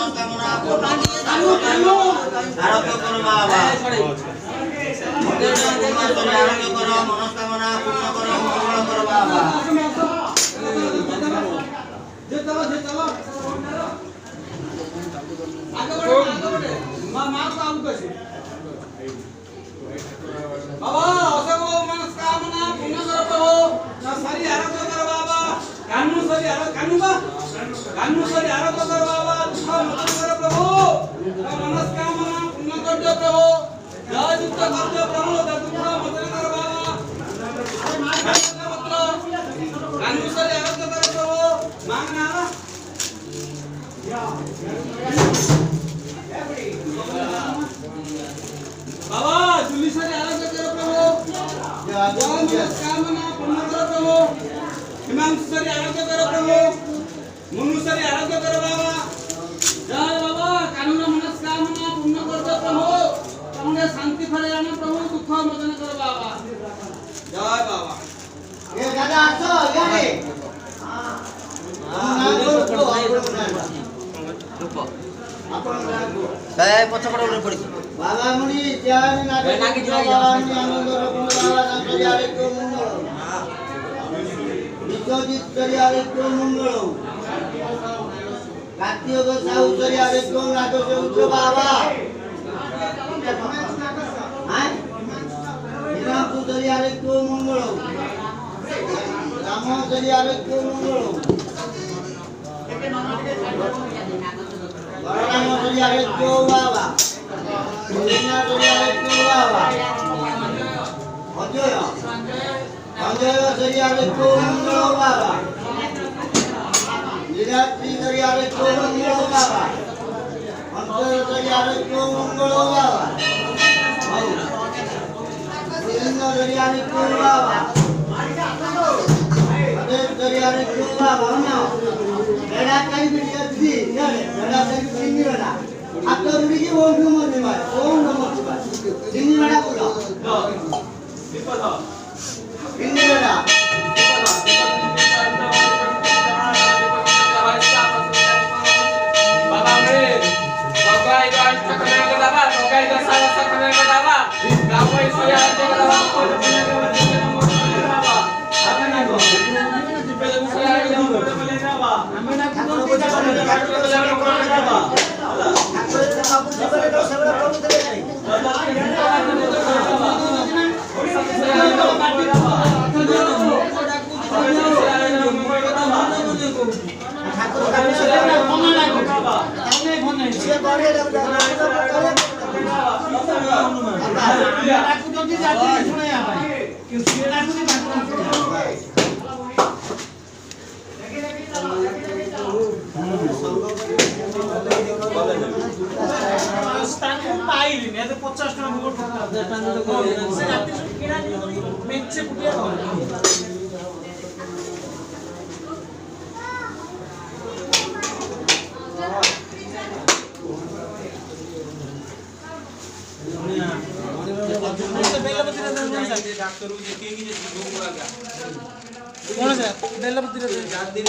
मनस्कामना आरोग्य करो बाबा आरोग्य करो मनस्कामना पूर्ण करो मंगल करो बाबा बाबा असंग मनस्कामना पूर्ण करो प्रभु सारी आरोग्य करो बाबा कानू सारी आरोग्य करो बाबा दुख मुक्त करो प्रभु मनस्कामना पूर्ण कर दो प्रभु जय युक्त कर दो प्रभु दुख मुक्त करो बाबा कानू सारी आरोग्य करो प्रभु मांगना बाबा जुली सारी आरोग्य करो प्रभु मनस्कामना पूर्ण करो प्रभु हिमांशु सारी आरोग्य करो प्रभु मुनु सारी आरोग्य करो बाबा जय बाबा कानून मनस्कामना पूर्ण कर दो प्रभु तुमने शांति फले आना प्रभु दुख मोचन करो बाबा जय बाबा ये दादा आछो यारे काय पछपड़ उठे पड़ी बाबा मुनि ज्ञान नागी बाबा मुनि आनंद रत्न बाबा संतरियारे को मंगल विश्वजित करियारे को मंगल कार्तिक साहु करियारे को नाटो से उच्च बाबा हां इनाम करियारे को मंगल राम करियारे को मंगल Barang dari Areko Baba, Dina dari Areko Baba, Anjoyo dari Areko Munglo Baba, Dinatri dari Areko Munglo Baba, Anjoyo dari Areko Munglo Baba, Dina dari Areko Baba, Aden dari Areko Baba, Beda kali video di, beda kali video mana? Atau rugi ke Om Namo Shivaya, Om Namo Shivaya. Ini mana pula? Ini mana? बाबा रे बाबा इधर चकने के दादा बाबा इधर सारा चकने के दादा गांव में सोया के दादा बाबा आगे ना गो पहले सोया के दादा बोले बाबा हमें ना ठाकुर को बाबा ठाकुर से बाबू जी बोले तो सब लोग बोलते नहीं ठाकुर का फोन लागो हमने फोन नहीं से करे ठाकुर जल्दी जाती सुने आ भाई क्यों से ठाकुर जी स्थान पाइली नहीं तो 50 टका वोट से रात किना मैच से पुटिया डॉक्टर जे के की जे कौन से बेलपति रे जात दिन